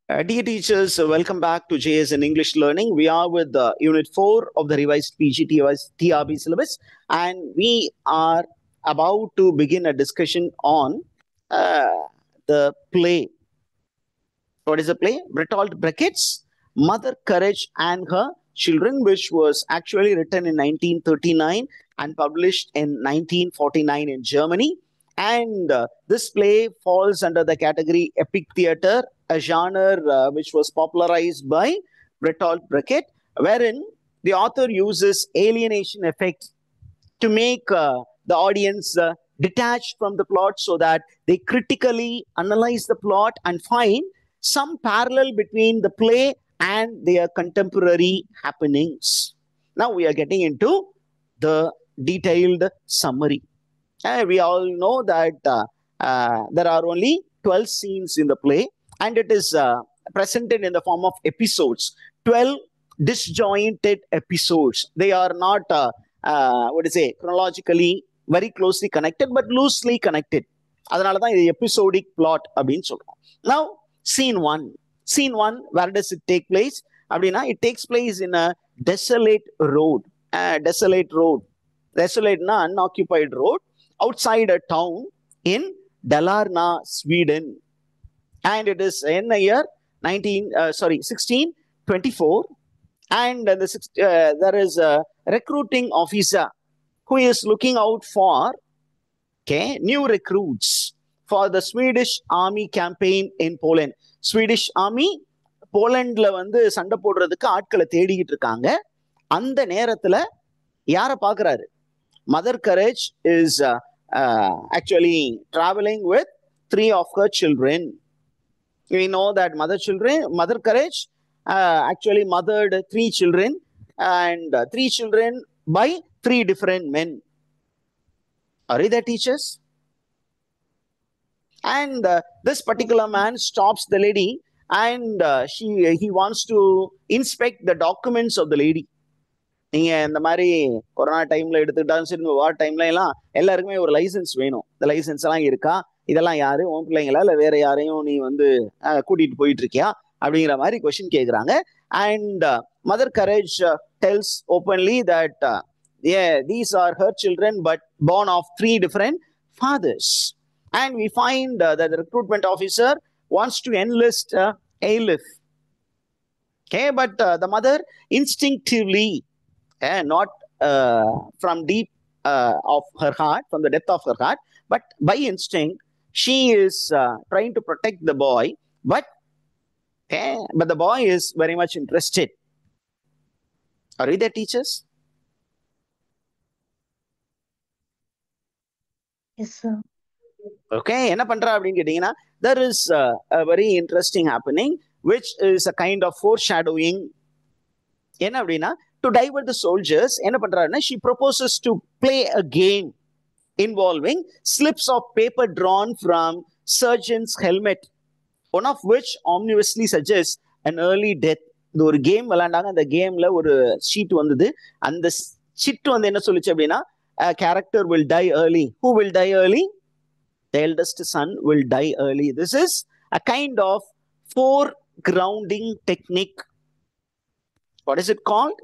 Dear teachers, welcome back to JS in English Learning. We are with Unit 4 of the revised TRB syllabus, and we are about to begin a discussion on uh, the play. What is the play? Bertolt Brecht's Mother Courage and Her Children, which was actually written in 1939 and published in 1949 in Germany. And this play falls under the category epic theater, a genre which was popularized by Bertolt Brecht, wherein the author uses alienation effects to make the audience detached from the plot so that they critically analyze the plot and find some parallel between the play and their contemporary happenings. Now we are getting into the detailed summary. We all know that there are only 12 scenes in the play, and it is presented in the form of episodes, 12 disjointed episodes. They are not, chronologically very closely connected, but loosely connected. அதனால தான் இது episodic plot அப்படின்னு சொல்றோம். Now, scene one. Scene one, where does it take place? அப்படின்னா it takes place in a desolate road. Desolate road. Desolateனா unoccupied road outside a town in Dalarna, Sweden. And it is in the year 1624. And there is a recruiting officer who is looking out for new recruits for the Swedish army campaign in Poland. Swedish army போலண்ட்ல வந்து சண்டை போடுறதுக்கு ஆட்களை தேடிக்கிட்டு இருக்காங்க. அந்த நேரத்துல யார பாக்குறாரு? Mother Courage is actually traveling with 3 of her children. We know that Mother Courage actually mothered 3 children, and 3 children by 3 different men. Are you there, teachers? And this particular man stops the lady, and he wants to inspect the documents of the lady. நீங்க இந்த மாதிரி corona டைம்ல எடுத்துக்கிட்டாலும் சரி, வார் டைம்ல எல்லாம் எல்லாருக்குமே ஒரு லைசன்ஸ் வேணும். இந்த லைசன்ஸ் எல்லாம் இருக்கா, இதெல்லாம் யாரு, உன் பிள்ளைங்களா இல்ல வேற யாரையும் நீ வந்து கூட்டிட்டு போயிட்டு இருக்கியா அப்படிங்கிற மாதிரி கொஸ்டின் கேட்குறாங்க. And Mother Courage tells openly that these are her children but born of 3 different fathers. And we find that the recruitment officer wants to enlist Eilif. Okay, but the mother instinctively, not from deep of her heart, from the depth of her heart, but by instinct, she is trying to protect the boy, but the boy is very much interested. Are you there, teachers? Yes, sir. Okay, என்ன பண்றா அப்படின்னு கேட்டீங்கன்னா, there is a very interesting happening which is a kind of foreshadowing. என்ன அப்படின்னா, to divert the soldiers, என்ன பண்றாருன்னா, she proposes to play a game involving slips of paper drawn from surgeon's helmet, one of which ominously suggests an early death. இந்த ஒரு game விளையாண்டாங்க. அந்த கேம்ல ஒரு ஷீட் வந்தது. அந்த ஷீட் வந்து என்ன சொல்லுச்சு அப்படின்னா, a character will die early. Who will die early? The eldest son will die early. This is a kind of foregrounding technique. What is it called?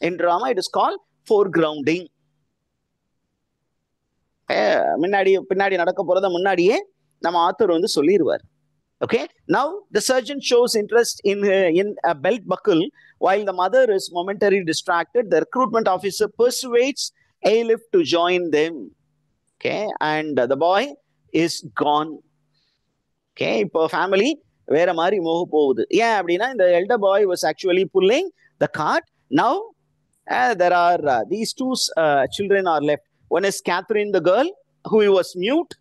In drama, it is called foregrounding. பின்னாடி நடக்க போறத முன்னாடியே நம்ம author வந்து சொல்லிடுவார். Okay, now the surgeon shows interest in a belt buckle while the mother is momentarily distracted. The recruitment officer persuades Eilif to join them. Okay, and the boy is gone. Okay, இப்போ family வேற மாதிரி move போகுது. ஏன் அப்படின்னா, இந்த elder boy was actually pulling the cart. Now there are these 2 children are left. One is Catherine the girl who was mute.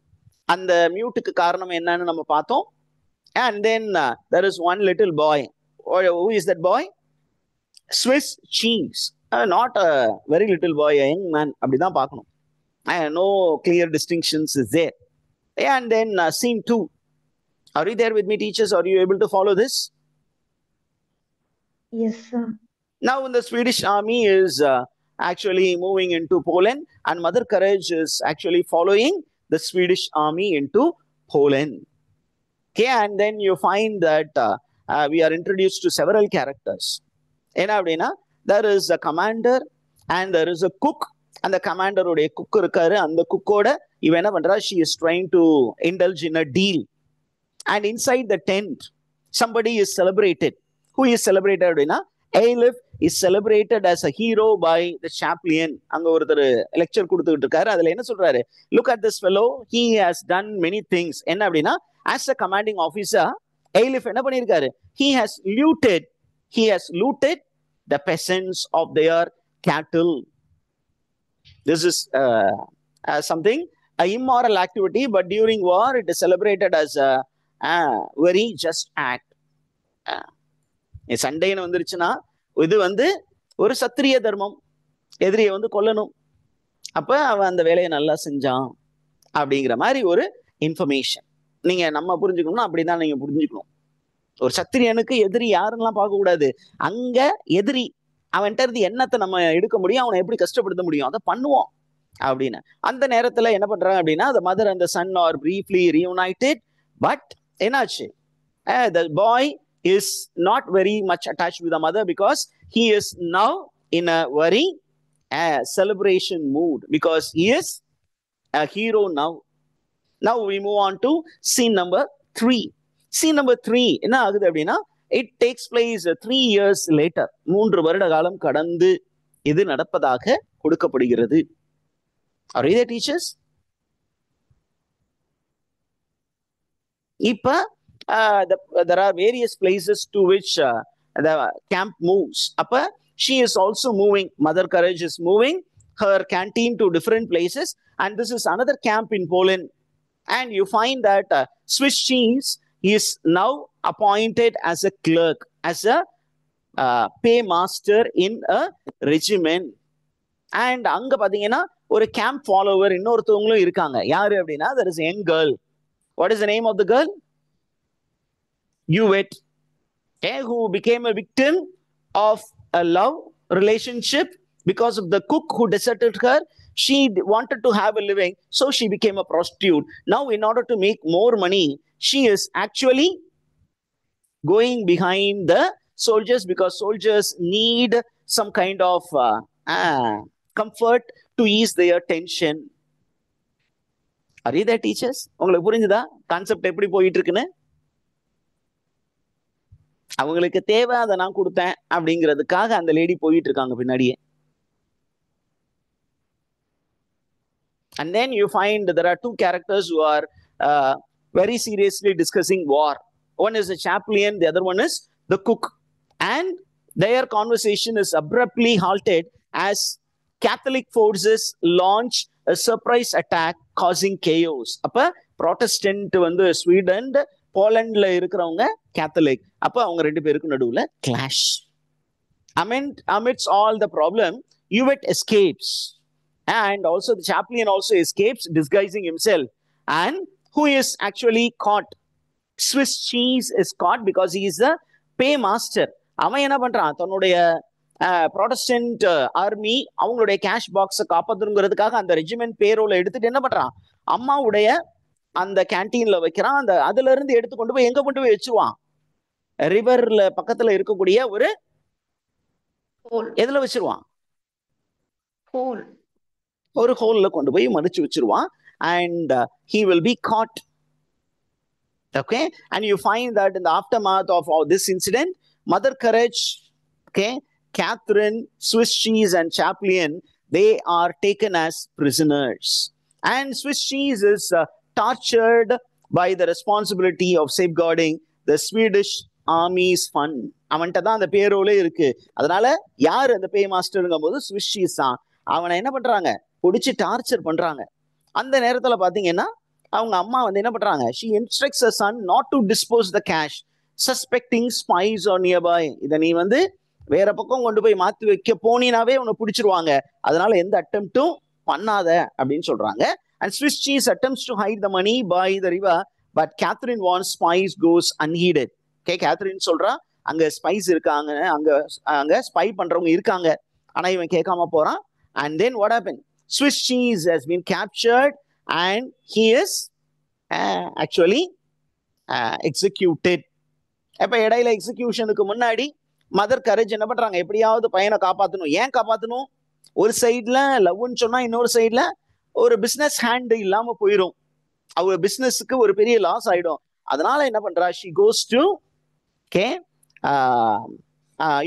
அந்த மியூட்டுக்கு காரணம் என்னன்னு நம்ம பார்த்தோம். And then there is one little boy. Who is that boy? Swiss cheese. Not a very little boy, a young man. அப்படிதான் பார்க்கணும். No clear distinctions is there. And then scene 2. Are you there with me, teachers? Are you able to follow this? Yes, sir. Now the Swedish army is actually moving into Poland, and Mother Courage is actually following the Swedish army into Poland. Okay, and then you find that we are introduced to several characters. என்ன அப்படின்னா, there is a commander and there is a cook. அந்த கமாண்டருடைய cook இருக்காரு. அந்த குக்கோட இவன் என்ன பண்றா, she is trying to indulge in a deal. And inside the tent, somebody is celebrated. Who is celebrated அப்படின்னா, Aleph is celebrated as a hero by the chaplain. அங்க ஒருத்தர் lecture கொடுத்துக்கிட்டு இருக்காரு. அதுல என்ன சொல்றாரு, look at this fellow, he has done many things. என்ன அப்படின்னா, as a commanding officer, Aleph என்ன பண்ணியிருக்காரு, he has looted the peasants of their cattle. This is something, an immoral activity, but during war it is celebrated as a very just act. சண்டைன்னு வந்துருச்சுன்னா இது வந்து ஒரு சத்திரிய தர்மம், எதிரியை வந்து கொல்லணும், அப்ப அவன் அந்த வேலையை நல்லா செஞ்சான் அப்படிங்கிற மாதிரி ஒரு இன்ஃபர்மேஷன். நீங்க நம்ம புரிஞ்சுக்கணும்னா அப்படிதான் நீங்க புரிஞ்சுக்கணும். ஒரு சத்திரியனுக்கு எதிரி யாருன்னெல்லாம் பார்க்க கூடாது. அங்க எதிரி அவன்கிட்ட இருந்து எண்ணத்தை நம்ம எடுக்க முடியும், அவனை எப்படி கஷ்டப்படுத்த முடியும், அதை பண்ணுவோம் அப்படின்னு. அந்த நேரத்துல என்ன பண்றாங்க அப்படின்னா, the mother and the son are briefly reunited, but என்னாச்சு, the boy is not very much attached with the mother because he is now in a very celebration mood because he is a hero now. Now we move on to scene number 3. Scene number 3 என்ன ஆகுது அப்படின்னா, it takes place 3 years later. 3 வருட காலம் கடந்து இது நடப்பதாக கொடுக்கப்படுகிறது. Are you there, teachers? இப்ப there are various places to which the camp moves. அப்ப she is also moving, Mother Courage is moving her canteen to different places, and this is another camp in Poland. And you find that Swiss cheese is now appointed as a clerk, as a paymaster in a regiment. And அங்க பாத்தீங்கன்னா ஒரு camp follower இன்னொருத்தவங்களும் இருக்காங்க. யாரு அப்படின்னா, there is a young girl. What is the name of the girl? Yvette, who became a victim of a love relationship because of the cook who deserted her. She wanted to have a living, so she became a prostitute. Now, in order to make more money, she is actually going behind the soldiers because soldiers need some kind of comfort to ease their tension. Are you there, teachers? உங்களுக்கு புரிஞ்சுதா concept எப்படி போயிட்டு இருக்குன்னு? அவங்களுக்கு தேவை, அதை நான் கொடுத்தேன் அப்படிங்கிறதுக்காக அந்த லேடி போயிட்டு இருக்காங்க பின்னாடியே. And then you find there are 2 characters who are very seriously discussing war. One is the chaplain, the other one is the cook. And their conversation is abruptly halted as Catholic forces launch a surprise attack causing chaos. அப்ப Protestant வந்து Sweden, போலண்ட்ல இருக்கிறவங்க Catholic. அப்ப அவங்க 2 பேருக்கு நடுவுல clash. Amidst all the problem, Yvette escapes. And also the chaplain also escapes, disguising himself. And who is actually caught? Swiss cheese is caught because he is the paymaster. அவன் என்ன பண்றான், தன்னுடைய Protestant army அவங்களுடைய cash பாக்ஸை காப்பாற்றணுங்கிறதுக்காக அந்த regiment பேரோல எடுத்துட்டு என்ன பண்றான், அம்மாவுடைய அந்த கேன்டீன்ல வைக்கிறான். அந்த அதுல இருந்து எடுத்து கொண்டு போய் எங்க கொண்டு போய் வச்சுருவான், ரிவர்ல பக்கத்துல இருக்கக்கூடிய ஒரு எதுல வச்சிருவான், ஒரு ஹோல்ல கொண்டு போய் மறைச்சு வச்சிருவான். And he will be caught. Okay, and you find that in the aftermath of all this incident, Mother Courage, okay, Catherine, Swiss cheese and chaplain, they are taken as prisoners. And Swiss cheese is tortured by the responsibility of safeguarding the Swedish army's fund. அவன்கிட்ட தான் அந்த பேரோலே இருக்கு. அதனால யார் அந்த பே மாஸ்டருங்கும் போது Swiss cheese தான். அவனை என்ன பண்றாங்க, பிடிச்சி டார்ச்சர் பண்றாங்க. அந்த நேரத்துல பாத்தீங்கன்னா அவங்க அம்மா வந்து என்ன பண்றாங்க, she instructs her son not to dispose the cash, suspecting spies or nearby. இதை நீ வந்து வேற பக்கம் கொண்டு போய் மாத்தி வைக்க போனினாவே உன்னை பிடிச்சிருவாங்க, அதனால எந்த அட்டெம்ப்டும் பண்ணாத அப்படின்னு சொல்றாங்க. And Swiss cheese attempts to hide the money by the river, but Catherine warns spies goes unheeded. Okay, Catherine சொல்றா அங்க ஸ்பைஸ் இருக்காங்க, அங்க ஸ்பை பண்றவங்க இருக்காங்க, ஆனா இவன் கேட்காம போறான். And then what happened? Swiss cheese has been captured and he is actually executed. இப்ப இடையில எக்ஸிகியூஷனுக்கு முன்னாடி மதர் கரேஜ் என்ன பண்றாங்க, எப்படியாவது பையனை காப்பாற்றணும். ஏன் காப்பாற்றணும்? ஒரு சைட்ல லவ்னு சொன்னா இன்னொரு சைட்ல ஒரு பிசினஸ் ஹேண்ட் இல்லாம போயிடும், அவங்க பிசினஸ்க்கு ஒரு பெரிய லாஸ் ஆயிடும். அதனால என்ன பண்றா, ஷி கோஸ் டு கே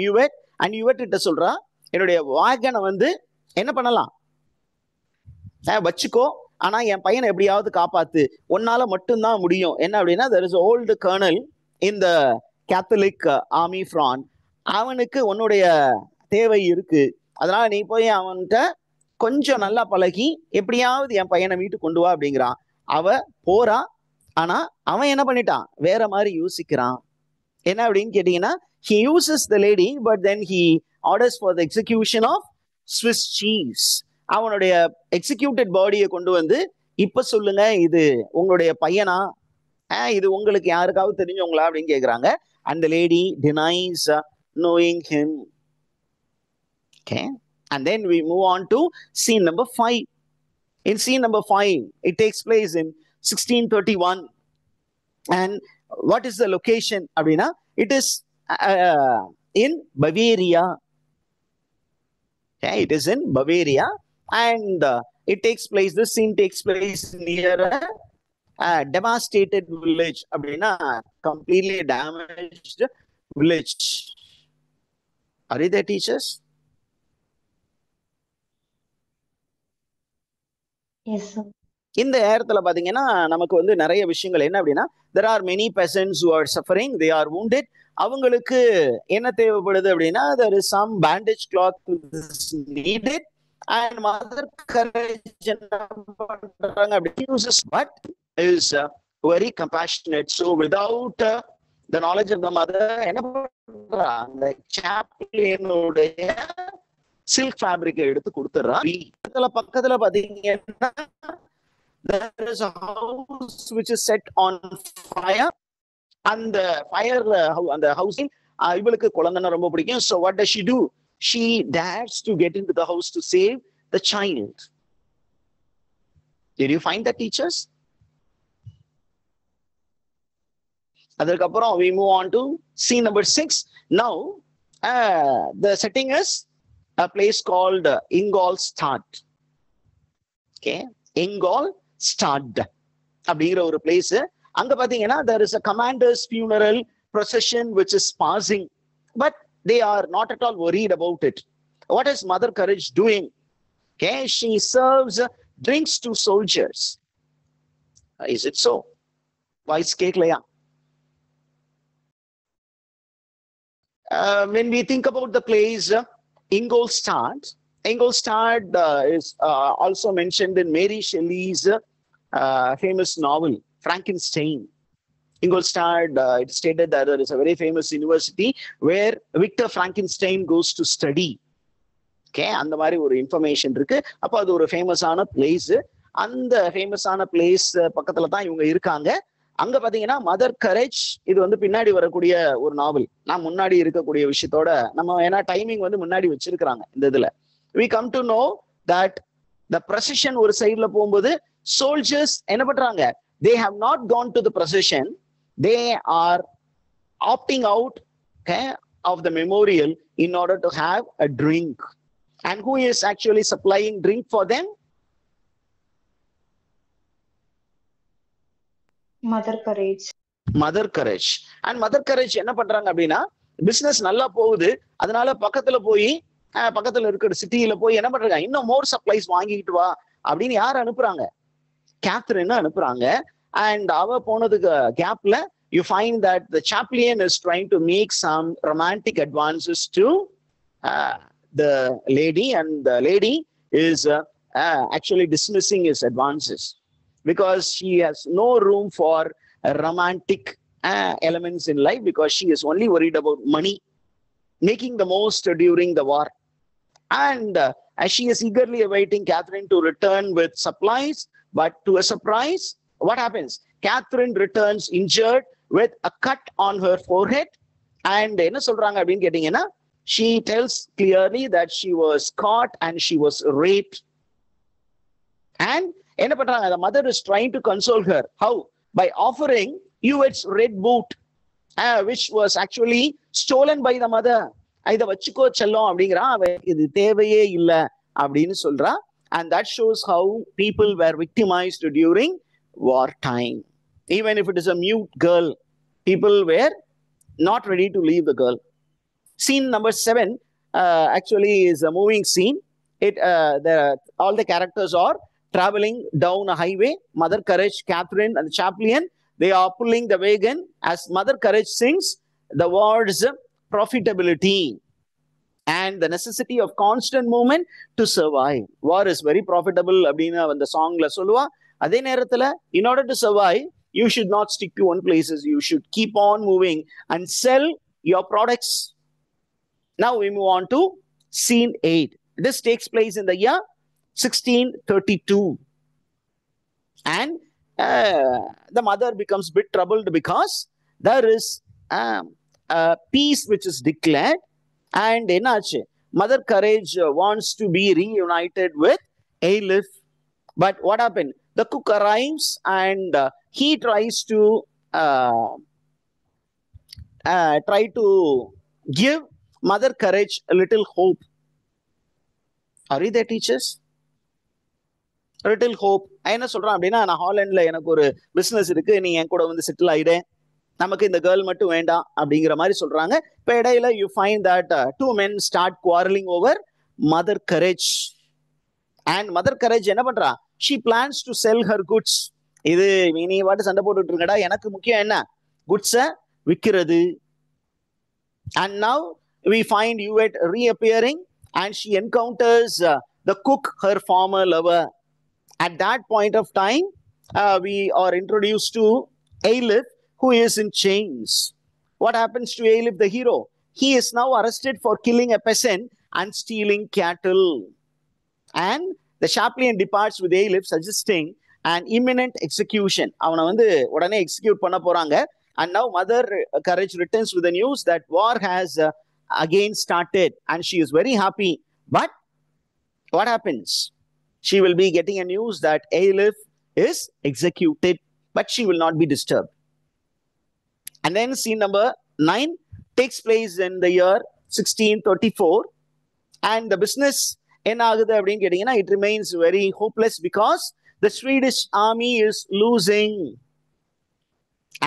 யுவெட் அண்ட் யுவெட் கிட்ட சொல்றா, என்னுடைய வாகனை வந்து என்ன பண்ணலாம் வச்சுக்கோ, ஆனா என் பையனை எப்படியாவது காப்பாத்து, உன்னால மட்டும்தான் முடியும். என்ன அப்படின்னா, there is an old colonel in the Catholic army front, அவனுக்கு உன்னுடைய தேவை இருக்கு, அதனால நீ போய் அவன்கிட்ட கொஞ்சம் நல்லா பழகி எப்படியாவது என் பையனை வீட்டு கொண்டு வா அப்படிங்கிறான். அவ போறா, ஆனா அவன் என்ன பண்ணிட்டான், வேற மாதிரி யோசிக்கிறான். என்ன அப்படின்னு கேட்டீங்கன்னா, he uses the lady but then he orders for the execution of Swiss cheese. அவனுடைய எக்ஸிக்யூட்டட் பாடியை கொண்டு வந்து, இப்ப சொல்லுங்க இது உங்களுடைய பையனா, இது உங்களுக்கு யாருக்காவது தெரிஞ்சவங்களா அப்படின்னு கேக்குறாங்க. and the lady denies knowing him. Okay, and then we move on to scene number 5. In scene number 5, it takes place in 1631. And what is the location அப்படின்னா, it is in Bavaria. Okay, it is in Bavaria, and it takes place, this scene takes place near a devastated village அப்படின்னா, completely damaged village. Are you there, teachers? Yes, sir. இந்த நேரத்துல பாத்தீங்கன்னா நமக்கு வந்து நிறைய விஷயங்கள் என்ன அப்படின்னா, there are many peasants who are suffering, they are wounded. அவங்களுக்கு என்ன தேவைப்படுது அப்படின்னா, there is some bandage cloth is needed, and mother courage என்ன பண்றாங்க அப்படி uses but is very compassionate. So without the knowledge of the mother, என்ன பண்றா, அந்த சாப்ளினுடைய சில்க் ஃபேப்ரிக் எடுத்து கொடுத்துறா. பக்கத்துல பாத்தீங்கன்னா there is a house which is set on fire. அந்த ஃபயர் அந்த ஹவுஸில் இவளுக்கு குழந்தைன்னா ரொம்ப பிடிக்கும். So what does she do? She dares to get into the house to save the child. Did you find that, teachers? அதற்கப்புறம் we move on to scene number 6. Now the setting is a place called Ingolstadt. Okay, Ingolstadt அப்படிங்கிற ஒரு place. அங்க பாத்தீங்கன்னா there is a commander's funeral procession which is passing, but they are not at all worried about it. What is Mother Courage doing? Okay, she serves drinks to soldiers. Is it so? Vice Keklaya. When we think about the place Ingolstadt is also mentioned in Mary Shelley's famous novel Frankenstein. Ingolstadt, it is stated that there is a very famous university where Victor Frankenstein goes to study. Okay, அந்த மாதிரி ஒரு information இருக்கு. அப்போ அது ஒரு ஃபேமஸான place. அந்த ஃபேமஸான பிளேஸ் பக்கத்துல தான் இவங்க இருக்காங்க. அங்க பாத்தீங்கன்னா மதர் கரேஜ், இது வந்து பின்னாடி வரக்கூடிய ஒரு நாவல். நான் முன்னாடி இருக்கக்கூடிய விஷயத்தோட நம்ம ஏன்னா டைமிங் வந்து முன்னாடி வச்சிருக்கிறாங்க இந்த இதுல. We come to know that the procession ஒரு சைட்ல போகும்போது soldiers என்ன பண்றாங்க, they have not gone to the procession, they are opting out, okay, of the memorial in order to have a drink. And who is actually supplying drink for them? Mother Courage. Mother Courage. And Mother Courage என்ன பண்றாங்க அப்படின்னா, business நல்லா போகுது, அதனால பக்கத்துல போய் பக்கத்துல இருக்கிற சிட்டியில போய் என்ன பண்றாங்க, இன்னும் மோர் சப்ளைஸ் வாங்கிட்டு வா அப்படின்னு யார் அனுப்புறாங்க, கேத்ரின் அனுப்புறாங்க. அண்ட் அவ போனதுக்கு கேப்ல you find that the chaplain is trying to make some romantic advances to the lady, and the lady is actually dismissing his advances because she has no room for romantic elements in life, because she is only worried about money, making the most during the war. And as she is eagerly awaiting Catherine to return with supplies, but to a surprise, what happens? Catherine returns injured with a cut on her forehead. And என்ன சொல்றாங்க அப்படின்னு கேட்டீங்கன்னா, she tells clearly that she was caught and she was raped. And என்ன பண்றாங்க, the mother is trying to console her. How? By offering Ewet's red boot. which was actually stolen by the mother. இதை வச்சுக்கோ செல்லம் அப்படிங்கிறான். அவ இது தேவையே இல்லை அப்படின்னு சொல்றா. And that shows how people were victimized during war time. Even if it is a mute girl, people were not ready to leave the girl. Scene number 7 actually is a moving scene. All the characters are traveling down a highway. Mother Courage, Catherine, and the chaplain, they are pulling the wagon as Mother Courage sings the words profitability and the necessity of constant movement to survive. War is very profitable அப்படின்னு அந்த சாங்ல சொல்லுவா. அதே நேரத்துல in order to survive, you should not stick to one places. You should keep on moving and sell your products. Now we move on to scene 8. This takes place in the year 1632. And the mother becomes a bit troubled because there is peace which is declared. And enache, Mother Courage wants to be reunited with Aelif. But what happened? The cook arrives and he tries to give Mother Courage a little hope. Are you there, teachers? A little hope. என்ன சொல்றான் அப்படின்னா, நான் ஹாலண்ட்ல எனக்கு ஒரு business இருக்கு, நீ என் கூட வந்து செட்டில் ஆயிடு, நமக்கு இந்த கேர்ள் மட்டும் வேண்டாம் அப்படிங்கிற மாதிரி சொல்றாங்க. இப்ப இடையில you find that two men start quarreling over Mother Courage. And Mother Courage என்ன பண்றா? She plans to sell her goods. இது நீ வாட்டு சண்டை போட்டுட்டு இருக்கடா, எனக்கு முக்கியம் என்ன? குட்ஸை விற்கிறது. And now we find Yvette reappearing and she encounters the cook, her former lover. At that point of time, we are introduced to Aelif, who is in chains. What happens to Aelif, the hero? He is now arrested for killing a peasant and stealing cattle. And the chaplain departs with Aelif, suggesting an imminent execution. அவனை வந்து உடனே execute பண்ண போறாங்க. And now Mother Courage returns with the news that war has again started, and she is very happy. But what happens? She will be getting a news that Aelif is executed, but she will not be disturbed. And then scene number 9 takes place in the year 1634. And the business என்ன ஆகுது அப்படின்னு கேட்டீங்கன்னா, it remains very hopeless because the Swedish army is losing.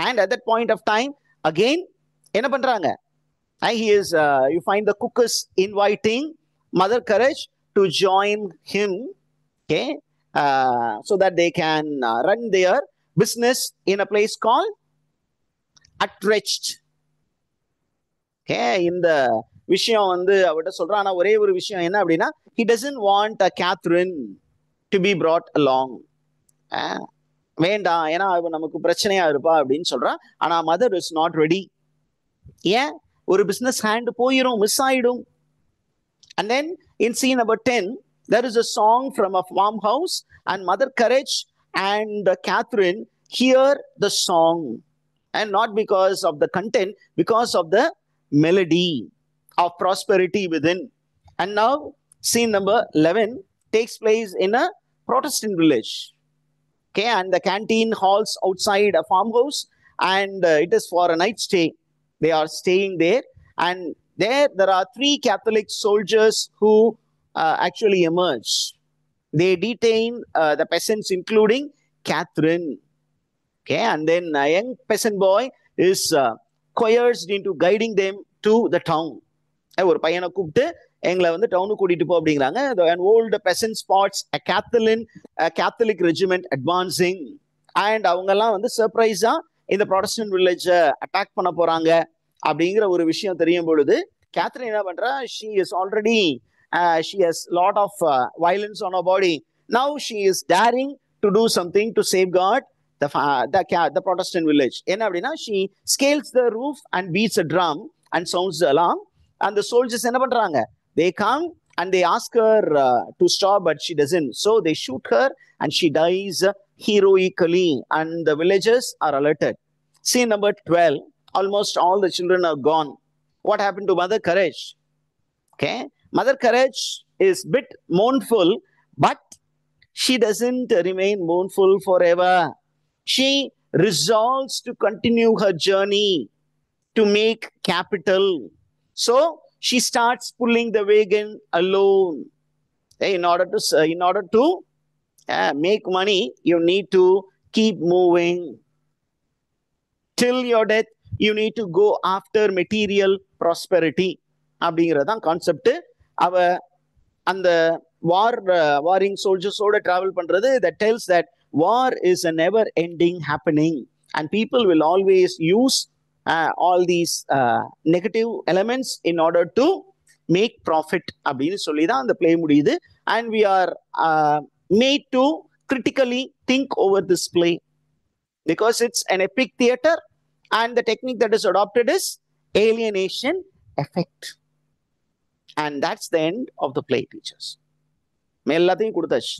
And at that point of time, again, என்ன பண்றாங்க? You find the cook is inviting Mother Courage to join him, okay, so that they can run their business in a place called Utrecht. Okay, இந்த விஷயம் வந்து அவட்ட சொல்றான். ஆனா ஒரே ஒரு விஷயம் என்ன அப்படின்னா, he doesn't want Catherine to be brought along. வேண்டாம், ஏன்னா அவ நமக்கு பிரச்சனையா இருப்பா அப்படின்னு சொல்றான். ஆனா மதர் இஸ் நாட் ரெடி. ஏன்? ஒரு பிசினஸ் ஹேண்ட் போயிடும், மிஸ் ஆயிடும். And then in scene number 10, there is a song from a farmhouse, and Mother Courage and Catherine hear the song, and not because of the content, because of the melody of prosperity within. And now scene number 11 takes place in a Protestant village. Okay, and the canteen halls outside a farmhouse, and it is for a night stay. They are staying there, and there are 3 Catholic soldiers who actually emerge. They detain the peasants, including Catherine. Okay, and then a young peasant boy is coerced into guiding them to the town. ஒரு பையனை கூப்பிட்டு எங்களை வந்து டவுனுக்கு கூட்டிட்டு போ அப்படிங்கிறாங்க. An old peasant spots a Catholic regiment advancing, and அவங்க எல்லாம் வந்து சர்ப்ரைஸா இந்த ப்ராட்டஸ்டன்ட் வில்லேஜ் அட்டாக் பண்ண போறாங்க அப்படிங்கிற ஒரு விஷயம் தெரியும் பொழுது, கேத்ரின் என்ன பண்றா? she has lot of violence on her body. Now she is daring to do something to safeguard the Protestant village. என்ன அப்படின்னா, she scales the roof and beats a drum and sounds the alarm. And the soldiers என்ன பண்றாங்க? They come and they ask her to stop, but she doesn't. So they shoot her and she dies heroically, and the villagers are alerted. Scene number 12, almost all the children are gone. What happened to Mother Courage? Okay, Mother Courage is a bit mournful, but she doesn't remain mournful forever. She resolves to continue her journey. to make capital. So she starts pulling the wagon alone. In order to make money, you need to keep moving. Till your death, you need to go after material prosperity. அப்படிங்கிறதான் concept. அவ அந்த warring soldiers-ஓட travel பண்றது, that tells that war is a never ending happening and people will always use all these negative elements in order to make profit அப்படின்னு சொல்லி தான் அந்த play முடியுது. And we are made to critically think over this play because it's an epic theater and the technique that is adopted is alienation effect. And that's the end of the play, teachers. எல்லாத்தையும் கொடுத்தாச்சு.